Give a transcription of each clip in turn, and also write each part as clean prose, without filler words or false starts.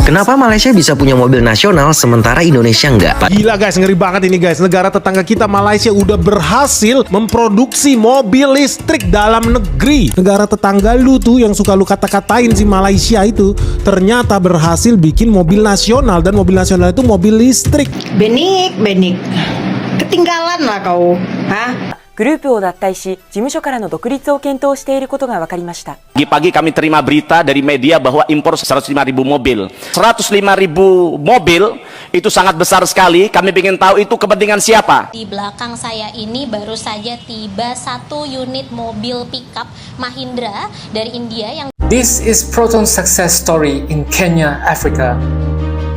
Kenapa Malaysia bisa punya mobil nasional sementara Indonesia enggak? Gila guys, ngeri banget ini guys. Negara tetangga kita Malaysia udah berhasil memproduksi mobil listrik dalam negeri. Negara tetangga lu tuh yang suka lu kata-katain si Malaysia itu ternyata berhasil bikin mobil nasional. Dan mobil nasional itu mobil listrik. Benik, ketinggalan lah kau, hah? グループを脱退し、事務所からの独立を検討していることが分かりました。 Pagi-pagi kami terima berita dari media bahwa impor 105.000 mobil. 105.000 mobil itu sangat besar sekali. Kami ingin tahu itu kepentingan siapa? Di belakang saya ini baru saja tiba satu unit mobil pickup Mahindra dari India yang This is Proton's success story in Kenya, Africa.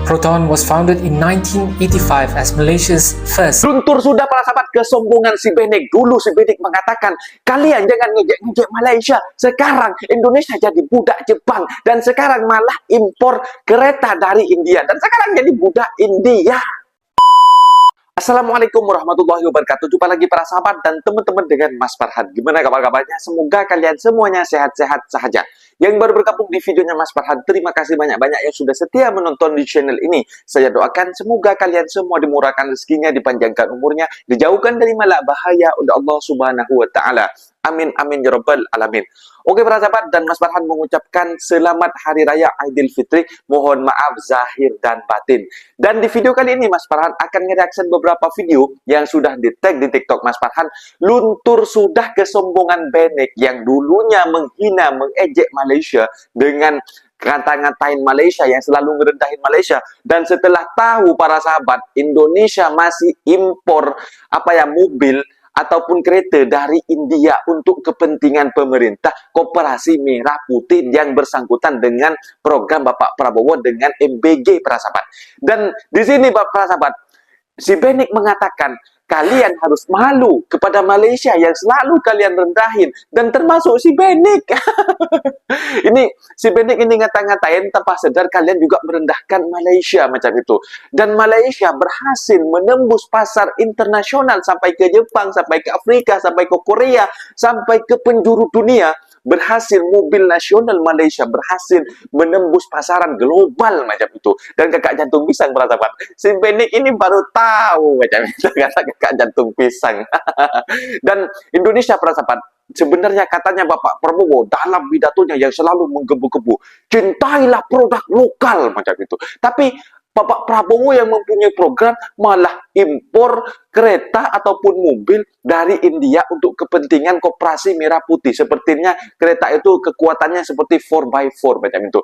Proton was founded in 1985 as Malaysia's first. Luntur sudah para sahabat kesombongan si Benik. Dulu si Benik mengatakan, kalian jangan ngejek-ngejek Malaysia. Sekarang Indonesia jadi budak Jepang. Dan sekarang malah impor kereta dari India. Dan sekarang jadi budak India. Assalamualaikum warahmatullahi wabarakatuh. Jumpa lagi para sahabat dan teman-teman dengan Mas Farhan. Gimana kabar-kabarnya? Semoga kalian semuanya sehat-sehat saja. Yang baru bergabung di videonya Mas Farhan, terima kasih banyak-banyak yang sudah setia menonton di channel ini. Saya doakan semoga kalian semua dimurahkan rezekinya, dipanjangkan umurnya, dijauhkan dari malak bahaya oleh Allah Subhanahu wa taala. Amin amin ya rabbal alamin. Oke para sahabat, dan Mas Farhan mengucapkan selamat hari raya Aidil Fitri. Mohon maaf zahir dan batin. Dan di video kali ini Mas Farhan akan nge-reaction beberapa video yang sudah di-tag di TikTok Mas Farhan. Luntur sudah kesombongan Benik yang dulunya menghina, mengejek Malaysia dengan ngata-ngatain Malaysia, yang selalu ngerendahin Malaysia. Dan setelah tahu para sahabat Indonesia masih impor mobil ataupun kereta dari India untuk kepentingan pemerintah Koperasi Merah Putih yang bersangkutan dengan program Bapak Prabowo dengan MBG para sahabat. Dan di sini para sahabat, si Benik mengatakan kalian harus malu kepada Malaysia yang selalu kalian rendahin, dan termasuk si Benik. Ini si Benik ini ngata-ngatain tanpa sadar kalian juga merendahkan Malaysia macam itu. Dan Malaysia berhasil menembus pasar internasional sampai ke Jepang, sampai ke Afrika, sampai ke Korea, sampai ke penjuru dunia. Berhasil mobil nasional Malaysia berhasil menembus pasaran global macam itu. Dan kakak jantung pisang para sahabat, si Benik ini baru tahu macam itu kata kakak jantung pisang. Dan Indonesia para sahabat, sebenarnya katanya Bapak Prabowo dalam pidatonya yang selalu menggebu-gebu, cintailah produk lokal macam itu. Tapi Bapak Prabowo yang mempunyai program malah impor kereta ataupun mobil dari India untuk kepentingan Koperasi Merah Putih. Sepertinya kereta itu kekuatannya seperti 4x4 macam itu.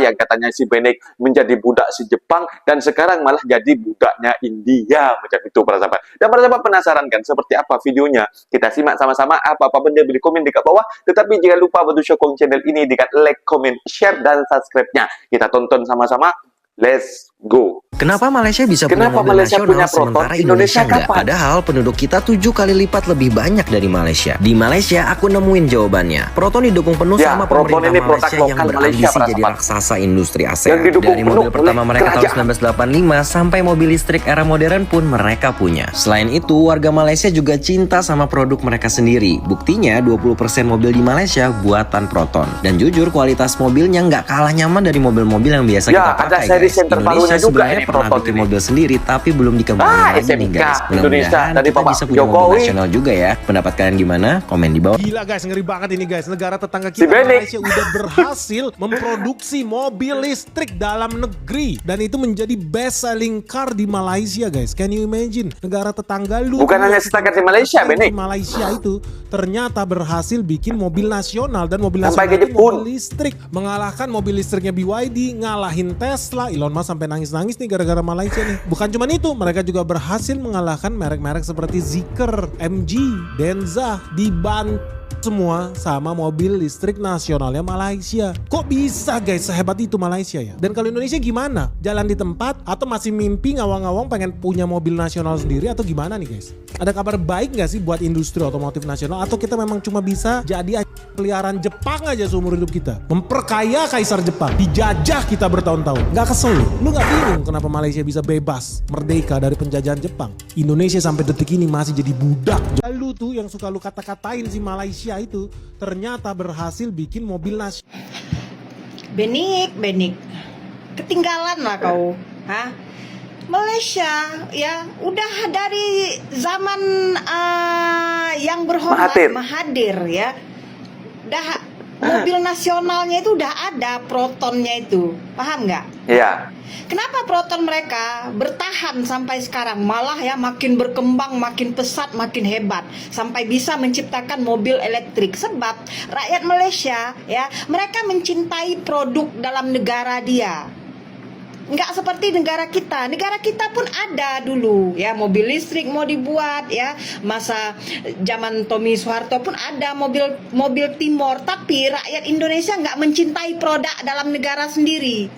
Yang katanya si Benik menjadi budak si Jepang dan sekarang malah jadi budaknya India macam itu para sahabat. Dan para sahabat penasaran kan seperti apa videonya? Kita simak sama-sama. Apa-apa benda boleh komen dekat bawah. Tetapi jangan lupa bantu sokong channel ini dekat like, comment, share dan subscribe-nya. Kita tonton sama-sama. Let's go. Kenapa Malaysia bisa punya mobil nasional sementara Indonesia enggak? Padahal penduduk kita 7 kali lipat lebih banyak dari Malaysia. Di Malaysia aku nemuin jawabannya. Proton didukung penuh sama pemerintah Malaysia yang berambisi jadi raksasa industri ASEAN. Dari mobil pertama mereka tahun 1985 sampai mobil listrik era modern pun mereka punya. Selain itu, warga Malaysia juga cinta sama produk mereka sendiri. Buktinya 20% mobil di Malaysia buatan Proton. Dan jujur kualitas mobilnya nggak kalah nyaman dari mobil-mobil yang biasa kita pakai. Indonesia sebenarnya pernah bikin mobil sendiri tapi belum dikembangin lagi nih guys. Mudah-mudahan kita bisa punya mobil nasional juga ya. Pendapat kalian gimana? Komen di bawah. Gila guys, ngeri banget ini guys. Negara tetangga kita Malaysia udah berhasil memproduksi mobil listrik dalam negeri. Dan itu menjadi best selling car di Malaysia guys. Can you imagine? Negara tetangga lu bukan hanya setakat di Malaysia, Benik. Malaysia itu ternyata berhasil bikin mobil nasional. Dan mobil nasional itu mobil listrik. Mengalahkan mobil listriknya BYD, ngalahin Tesla. Elon Musk sampai nangis-nangis nih gara-gara Malaysia nih. Bukan cuma itu, mereka juga berhasil mengalahkan merek-merek seperti Zeekr, MG, Denza, dibantu semua sama mobil listrik nasionalnya Malaysia. Kok bisa guys sehebat itu Malaysia ya? Dan kalau Indonesia gimana? Jalan di tempat atau masih mimpi ngawang-ngawang pengen punya mobil nasional sendiri atau gimana nih guys? Ada kabar baik nggak sih buat industri otomotif nasional, atau kita memang cuma bisa jadi peliharaan Jepang aja seumur hidup kita? Memperkaya kaisar Jepang, dijajah kita bertahun-tahun. Nggak kesel lu nggak bingung kenapa Malaysia bisa bebas merdeka dari penjajahan Jepang? Indonesia sampai detik ini masih jadi budak. Lu tuh yang suka lu kata-katain si Malaysia itu ternyata berhasil bikin mobil nasional. Benik, Ketinggalan lah kau. Malaysia ya udah dari zaman yang berhormat Mahathir ya. Udah mobil nasionalnya itu udah ada Protonnya itu. Paham nggak? Iya. Kenapa Proton mereka bertahan sampai sekarang? Malah ya makin berkembang, makin pesat, makin hebat. Sampai bisa menciptakan mobil elektrik. Sebab rakyat Malaysia ya, mereka mencintai produk dalam negara dia. Nggak seperti negara kita. Negara kita pun ada dulu ya mobil listrik mau dibuat ya, masa zaman Tommy Soeharto pun ada mobil Timor. Tapi rakyat Indonesia nggak mencintai produk dalam negara sendiri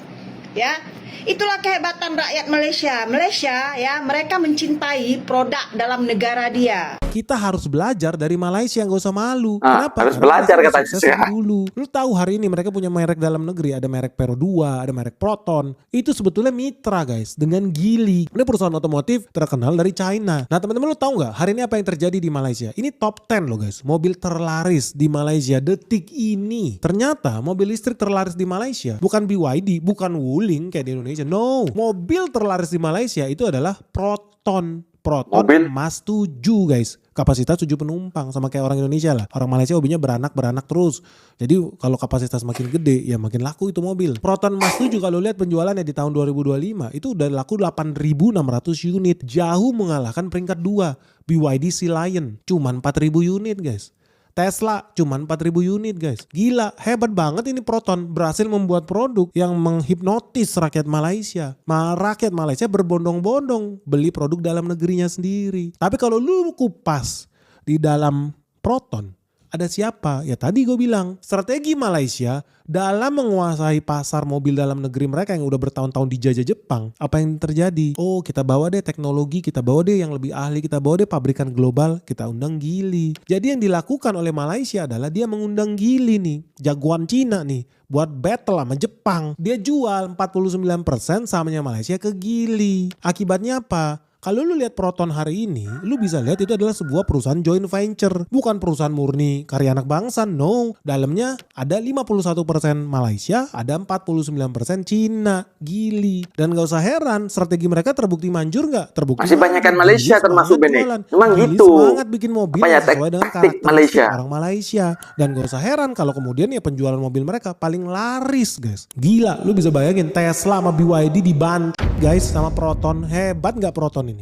ya. Itulah kehebatan rakyat Malaysia. Malaysia ya, mereka mencintai produk dalam negara dia. Kita harus belajar dari Malaysia, nggak usah malu. Kenapa? Harus belajar katanya saya. Dulu. Lu tahu hari ini mereka punya merek dalam negeri, ada merek Pero 2, ada merek Proton. Itu sebetulnya mitra guys dengan Geely. Ini perusahaan otomotif terkenal dari China. Nah teman-teman lu tahu nggak hari ini apa yang terjadi di Malaysia? Ini top 10 loh guys, mobil terlaris di Malaysia detik ini. Ternyata mobil listrik terlaris di Malaysia bukan BYD, bukan Wuling kayak di Indonesia. No, mobil terlaris di Malaysia itu adalah Proton mobil Mas 7 guys. Kapasitas 7 penumpang sama kayak orang Indonesia lah. Orang Malaysia hobinya beranak terus. Jadi kalau kapasitas makin gede ya makin laku itu mobil. Proton Mas 7 kalau lihat penjualannya di tahun 2025 itu udah laku 8.600 unit. Jauh mengalahkan peringkat 2 BYD Sea Lion. Cuman 4.000 unit guys. Tesla cuman 4.000 unit guys. Gila, hebat banget ini Proton. Berhasil membuat produk yang menghipnotis rakyat Malaysia. Rakyat Malaysia berbondong-bondong beli produk dalam negerinya sendiri. Tapi kalau lu kupas di dalam Proton, ada siapa? Ya tadi gue bilang, strategi Malaysia dalam menguasai pasar mobil dalam negeri mereka yang udah bertahun-tahun dijajah Jepang. Apa yang terjadi? Oh, kita bawa deh teknologi, kita bawa deh yang lebih ahli, kita bawa deh pabrikan global, kita undang Geely. Jadi yang dilakukan oleh Malaysia adalah dia mengundang Geely nih, jagoan Cina nih, buat battle sama Jepang. Dia jual 49% sahamnya Malaysia ke Geely. Akibatnya apa? Kalau lu lihat Proton hari ini, lu bisa lihat itu adalah sebuah perusahaan joint venture. Bukan perusahaan murni karya anak bangsa, no. Dalamnya ada 51% Malaysia, ada 49% Cina, Geely. Dan gak usah heran, strategi mereka terbukti manjur gak? Terbukti masih banyak kan Malaysia termasuk Benek. Memang gitu. Semangat bikin mobil sesuai dengan karakteristik Malaysia. Orang Malaysia. Dan gak usah heran kalau kemudian ya penjualan mobil mereka paling laris guys. Gila, lu bisa bayangin Tesla sama BYD dibantu guys sama Proton. Hebat gak Proton ini?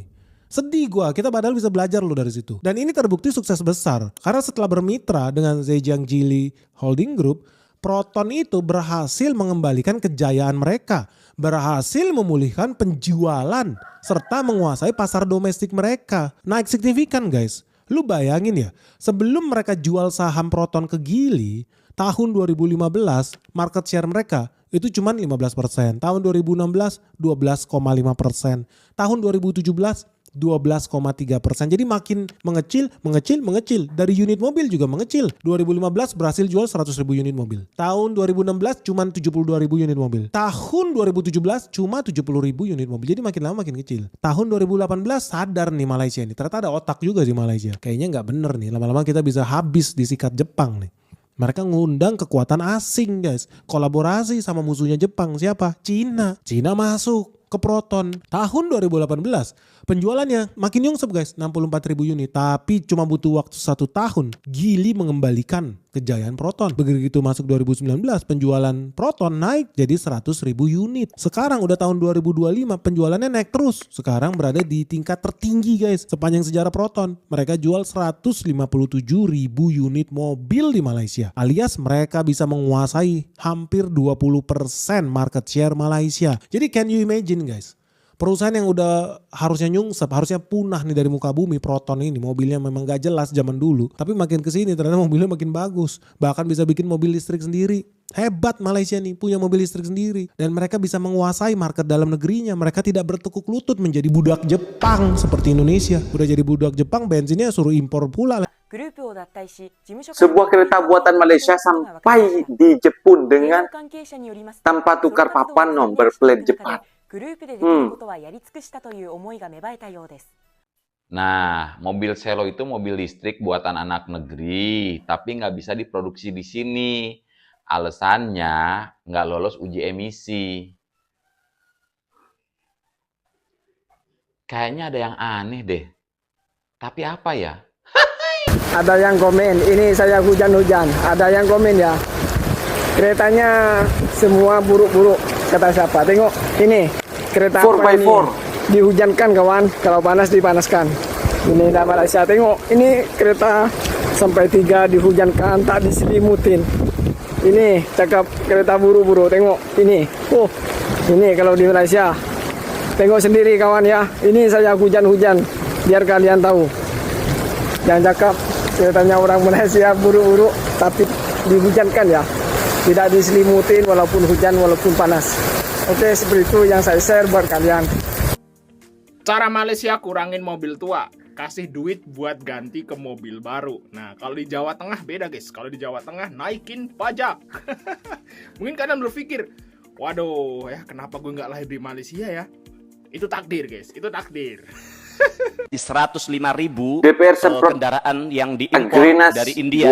Sedih gua, kita padahal bisa belajar loh dari situ. Dan ini terbukti sukses besar. Karena setelah bermitra dengan Zhejiang Geely Holding Group, Proton itu berhasil mengembalikan kejayaan mereka. Berhasil memulihkan penjualan. Serta menguasai pasar domestik mereka. Naik signifikan guys. Lu bayangin ya, sebelum mereka jual saham Proton ke Geely, tahun 2015 market share mereka itu cuma 15%. Tahun 2016 12,5%. Tahun 2017 12,3%. Jadi makin mengecil. Dari unit mobil juga mengecil. 2015 berhasil jual 100.000 unit mobil. Tahun 2016 cuma 72.000 unit mobil. Tahun 2017 cuma 70.000 unit mobil. Jadi makin lama makin kecil. Tahun 2018 sadar nih Malaysia nih. Ternyata ada otak juga di Malaysia. Kayaknya nggak bener nih. Lama-lama kita bisa habis disikat Jepang nih. Mereka ngundang kekuatan asing guys. Kolaborasi sama musuhnya Jepang. Siapa? Cina. Cina masuk ke Proton. Tahun 2018 penjualannya makin nyungsep guys, 64.000 unit. Tapi cuma butuh waktu 1 tahun Geely mengembalikan kejayaan Proton. Begitu masuk 2019 penjualan Proton naik jadi 100.000 unit. Sekarang udah tahun 2025 penjualannya naik terus. Sekarang berada di tingkat tertinggi guys sepanjang sejarah Proton. Mereka jual 157.000 unit mobil di Malaysia. Alias mereka bisa menguasai hampir 20% market share Malaysia. Jadi can you imagine guys? Perusahaan yang udah harusnya nyungsep, harusnya punah nih dari muka bumi, Proton ini. Mobilnya memang gak jelas zaman dulu. Tapi makin kesini ternyata mobilnya makin bagus. Bahkan bisa bikin mobil listrik sendiri. Hebat Malaysia nih punya mobil listrik sendiri. Dan mereka bisa menguasai market dalam negerinya. Mereka tidak bertekuk lutut menjadi budak Jepang seperti Indonesia. Udah jadi budak Jepang bensinnya suruh impor pula. Sebuah kereta buatan Malaysia sampai di Jepun dengan tanpa tukar papan nomor plat Jepang. Nah, mobil Selo itu mobil listrik buatan anak negeri, tapi nggak bisa diproduksi di sini. Alasannya nggak lolos uji emisi. Kayaknya ada yang aneh deh. Tapi apa ya? Ada yang komen, ini saya hujan-hujan. Ada yang komen ya. Keretanya semua buruk-buruk, kata siapa? Tengok, ini kereta apa ini? Dihujankan kawan, kalau panas dipanaskan. Ini di Malaysia, tengok, ini kereta sampai 3 dihujankan, tak diselimutin. Ini cakap kereta buru-buru, tengok, ini. Oh, ini kalau di Malaysia. Tengok sendiri kawan ya, ini saya hujan-hujan, biar kalian tahu. Jangan cakap keretanya orang Malaysia buru-buru, tapi dihujankan ya. Tidak diselimutin walaupun hujan, walaupun panas. Oke, seperti itu yang saya share buat kalian. Cara Malaysia kurangin mobil tua, kasih duit buat ganti ke mobil baru. Nah, kalau di Jawa Tengah beda guys. Kalau di Jawa Tengah naikin pajak. Mungkin kalian berpikir, waduh ya kenapa gue nggak lahir di Malaysia ya? Itu takdir guys, itu takdir. Di 105.000 DPR semprot kendaraan yang diimpor Agrinas dari India,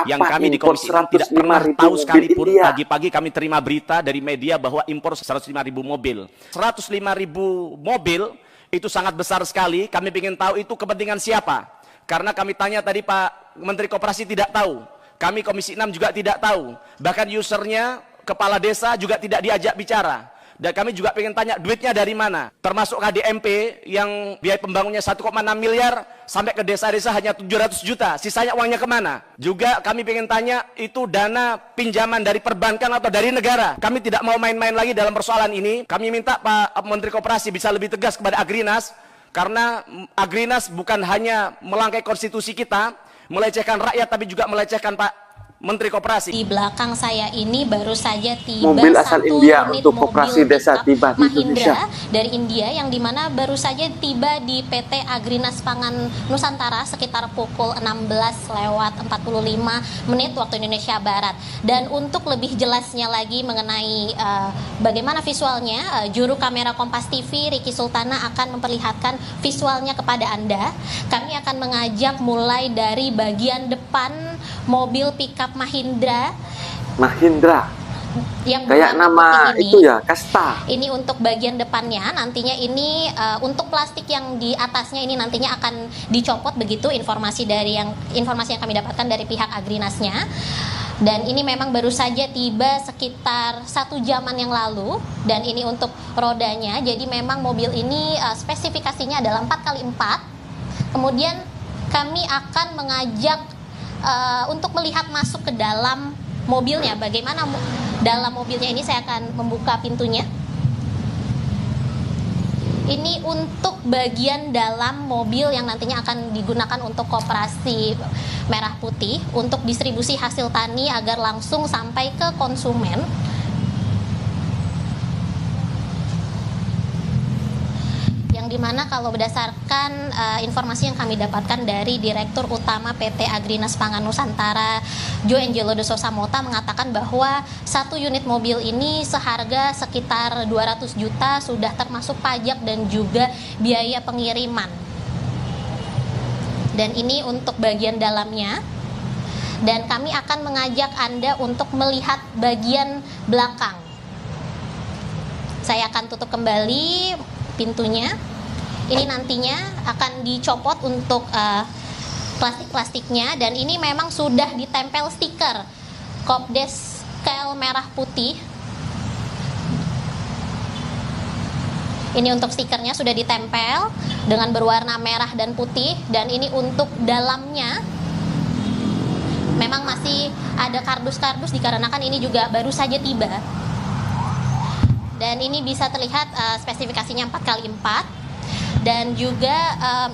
yang kami di Komisi 6 tidak pernah tahu sekalipun. Pagi-pagi kami terima berita dari media bahwa impor 105.000 mobil. 105.000 mobil itu sangat besar sekali. Kami ingin tahu itu kepentingan siapa. Karena kami tanya tadi Pak Menteri Koperasi tidak tahu. Kami Komisi 6 juga tidak tahu. Bahkan usernya, kepala desa juga tidak diajak bicara. Dan kami juga pengen tanya duitnya dari mana. Termasuk KDMP yang biaya pembangunnya 1,6 miliar sampai ke desa-desa hanya 700 juta. Sisanya uangnya kemana? Juga kami pengen tanya itu dana pinjaman dari perbankan atau dari negara. Kami tidak mau main-main lagi dalam persoalan ini. Kami minta Pak Menteri Koperasi bisa lebih tegas kepada Agrinas. Karena Agrinas bukan hanya melangkai konstitusi kita, melecehkan rakyat, tapi juga melecehkan Pak Menteri Koperasi. Di belakang saya ini baru saja tiba mobil asal satu India unit untuk koperasi mobil desa tiba di Indonesia. Mahindra dari India yang dimana baru saja tiba di PT Agrinas Pangan Nusantara sekitar pukul 16:45 waktu Indonesia Barat. Dan untuk lebih jelasnya lagi mengenai bagaimana visualnya, juru kamera Kompas TV Ricky Sultana akan memperlihatkan visualnya kepada Anda. Kami akan mengajak mulai dari bagian depan mobil pickup Mahindra yang kayak nama ini, itu ya, Kasta. ini untuk bagian depannya. Nantinya ini untuk plastik yang di atasnya ini nantinya akan dicopot, begitu informasi yang kami dapatkan dari pihak Agrinasnya. Dan ini memang baru saja tiba sekitar 1 jaman yang lalu. Dan ini untuk rodanya, jadi memang mobil ini spesifikasinya adalah 4x4. Kemudian kami akan mengajak untuk melihat masuk ke dalam mobilnya. Bagaimana dalam mobilnya ini, saya akan membuka pintunya. Ini untuk bagian dalam mobil yang nantinya akan digunakan untuk Koperasi Merah Putih untuk distribusi hasil tani agar langsung sampai ke konsumen. Dimana kalau berdasarkan informasi yang kami dapatkan dari Direktur Utama PT Agrinas Pangan Nusantara Jo Angelo de Sousa Mota mengatakan bahwa 1 unit mobil ini seharga sekitar 200 juta sudah termasuk pajak dan juga biaya pengiriman. Dan ini untuk bagian dalamnya. Dan kami akan mengajak Anda untuk melihat bagian belakang. Saya akan tutup kembali pintunya. Ini nantinya akan dicopot untuk plastik-plastiknya, dan ini memang sudah ditempel stiker Kopdes Kel Merah Putih. Ini untuk stikernya sudah ditempel dengan berwarna merah dan putih, dan ini untuk dalamnya memang masih ada kardus-kardus dikarenakan ini juga baru saja tiba. Dan ini bisa terlihat spesifikasinya 4x4. Dan juga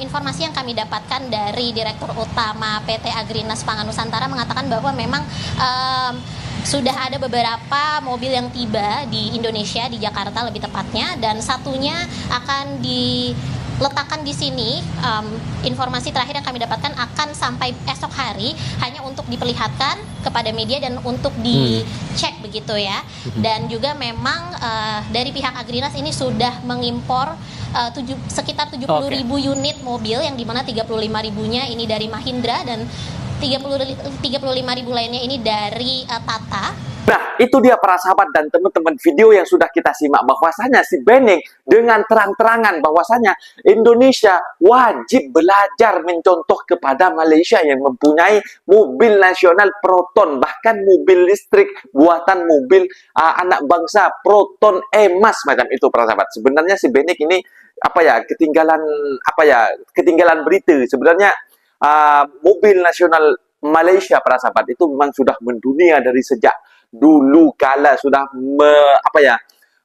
informasi yang kami dapatkan dari Direktur Utama PT Agrinas Pangan Nusantara mengatakan bahwa memang sudah ada beberapa mobil yang tiba di Indonesia, di Jakarta lebih tepatnya, dan satunya akan diletakkan di sini. Informasi terakhir yang kami dapatkan akan sampai esok hari hanya untuk diperlihatkan kepada media dan untuk dicek begitu ya. Dan juga memang dari pihak Agrinas ini sudah mengimpor sekitar 70.000 unit mobil, yang dimana 35.000-nya ini dari Mahindra dan 35.000 lainnya ini dari Tata. Nah, itu dia para sahabat dan teman-teman video yang sudah kita simak bahwasanya si Bening dengan terang-terangan bahwasanya Indonesia wajib belajar mencontoh kepada Malaysia yang mempunyai mobil nasional Proton, bahkan mobil listrik buatan mobil anak bangsa Proton EMAS macam itu para sahabat. Sebenarnya si Bening ini ketinggalan berita. Sebenarnya mobil nasional Malaysia para sahabat itu memang sudah mendunia dari sejak dulu kala, sudah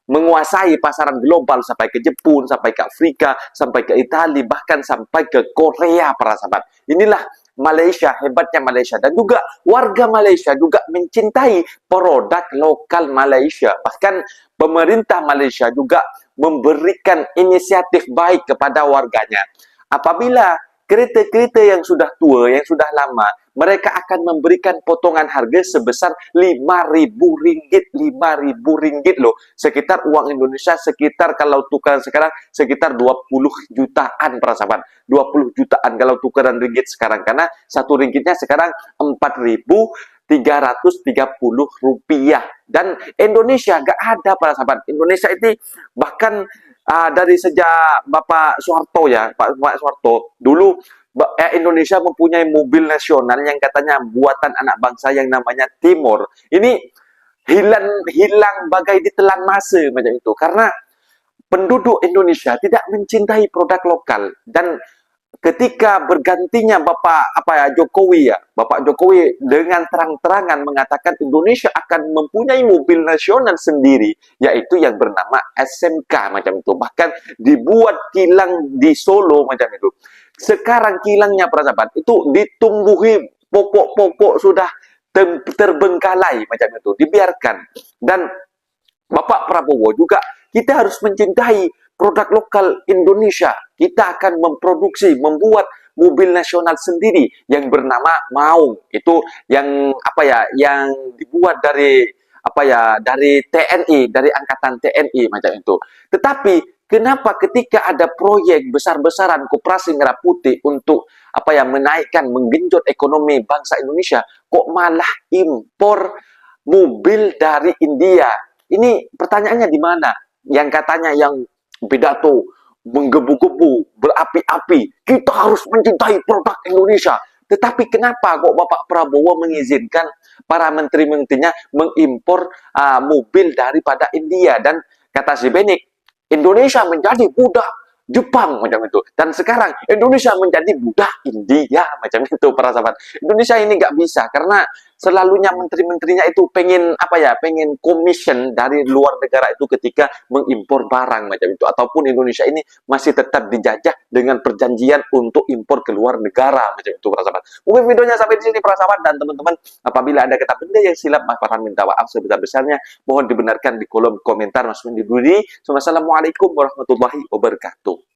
menguasai pasaran global sampai ke Jepun, sampai ke Afrika, sampai ke Italia, bahkan sampai ke Korea para sahabat. Inilah Malaysia, hebatnya Malaysia, dan juga warga Malaysia juga mencintai produk lokal Malaysia. Bahkan pemerintah Malaysia juga memberikan inisiatif baik kepada warganya. Apabila kereta-kereta yang sudah tua, yang sudah lama, mereka akan memberikan potongan harga sebesar RM5.000. RM5.000 loh. Sekitar uang Indonesia, sekitar kalau tukaran sekarang, sekitar 20 jutaan para sahabat. 20 jutaan kalau tukaran ringgit sekarang. Karena satu ringgitnya sekarang Rp4.330. Dan Indonesia nggak ada para sahabat. Indonesia ini bahkan dari sejak Bapak Soeharto ya, Pak Soeharto, dulu Indonesia mempunyai mobil nasional yang katanya buatan anak bangsa yang namanya Timor. Ini hilang bagai ditelan masa macam itu. Karena penduduk Indonesia tidak mencintai produk lokal. Dan ketika bergantinya Bapak Jokowi dengan terang-terangan mengatakan Indonesia akan mempunyai mobil nasional sendiri, yaitu yang bernama SMK macam itu. Bahkan dibuat kilang di Solo macam itu. Sekarang kilangnya para sahabat itu ditumbuhi pokok-pokok sudah terbengkalai macam itu, dibiarkan. Dan Bapak Prabowo juga, kita harus mencintai produk lokal Indonesia. Kita akan membuat mobil nasional sendiri yang bernama Maung. Itu yang yang dibuat dari TNI, dari angkatan TNI macam itu. Tetapi kenapa ketika ada proyek besar-besaran Koperasi Merah Putih untuk menaikkan, menggenjot ekonomi bangsa Indonesia, kok malah impor mobil dari India? Ini pertanyaannya di mana? Yang katanya yang pidato menggebu-gebu, berapi-api, kita harus mencintai produk Indonesia. Tetapi kenapa kok Bapak Prabowo mengizinkan para menteri-menterinya mengimpor mobil daripada India? Dan kata si Benik, Indonesia menjadi budak Jepang macam itu. Dan sekarang Indonesia menjadi budak India macam itu para sahabat. Indonesia ini nggak bisa karena selalunya menteri-menterinya itu pengen commission dari luar negara itu ketika mengimpor barang macam itu. Ataupun Indonesia ini masih tetap dijajah dengan perjanjian untuk impor ke luar negara macam itu para sahabat. Mungkin videonya sampai di sini para sahabat, dan teman-teman apabila ada kata benda yang silap, Mas Farhan minta maaf sebesar-besarnya. Mohon dibenarkan di kolom komentar. Mas Windy Dudi. Wassalamualaikum warahmatullahi wabarakatuh.